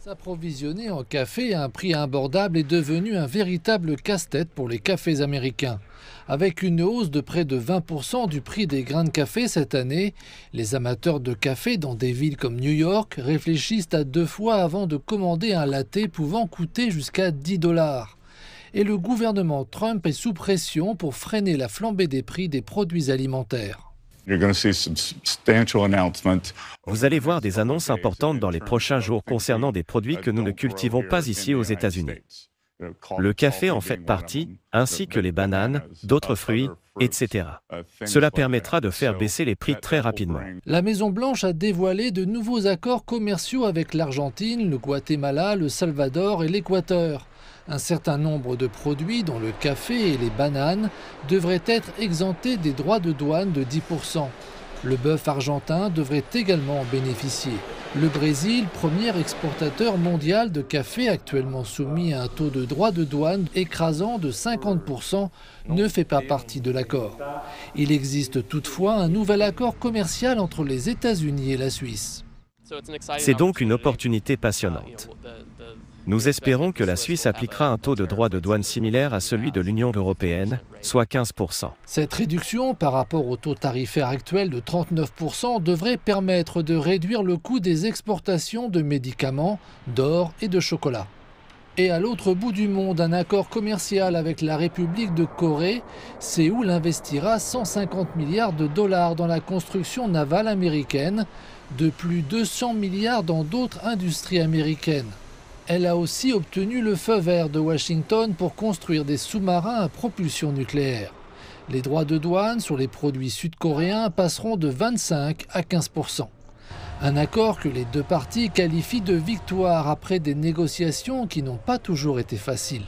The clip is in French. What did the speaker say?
S'approvisionner en café à un prix abordable est devenu un véritable casse-tête pour les cafés américains. Avec une hausse de près de 20% du prix des grains de café cette année, les amateurs de café dans des villes comme New York réfléchissent à 2 fois avant de commander un latte pouvant coûter jusqu'à 10 $. Et le gouvernement Trump est sous pression pour freiner la flambée des prix des produits alimentaires. Vous allez voir des annonces importantes dans les prochains jours concernant des produits que nous ne cultivons pas ici aux États-Unis. Le café en fait partie, ainsi que les bananes, d'autres fruits, etc. Cela permettra de faire baisser les prix très rapidement. La Maison-Blanche a dévoilé de nouveaux accords commerciaux avec l'Argentine, le Guatemala, le Salvador et l'Équateur. Un certain nombre de produits, dont le café et les bananes, devraient être exemptés des droits de douane de 10%. Le bœuf argentin devrait également en bénéficier. Le Brésil, premier exportateur mondial de café actuellement soumis à un taux de droit de douane écrasant de 50%, ne fait pas partie de l'accord. Il existe toutefois un nouvel accord commercial entre les États-Unis et la Suisse. C'est donc une opportunité passionnante. Nous espérons que la Suisse appliquera un taux de droit de douane similaire à celui de l'Union européenne, soit 15%. Cette réduction par rapport au taux tarifaire actuel de 39% devrait permettre de réduire le coût des exportations de médicaments, d'or et de chocolat. Et à l'autre bout du monde, un accord commercial avec la République de Corée, Séoul investira 150 milliards de dollars dans la construction navale américaine, de plus 200 milliards dans d'autres industries américaines. Elle a aussi obtenu le feu vert de Washington pour construire des sous-marins à propulsion nucléaire. Les droits de douane sur les produits sud-coréens passeront de 25 à 15%. Un accord que les deux parties qualifient de victoire après des négociations qui n'ont pas toujours été faciles.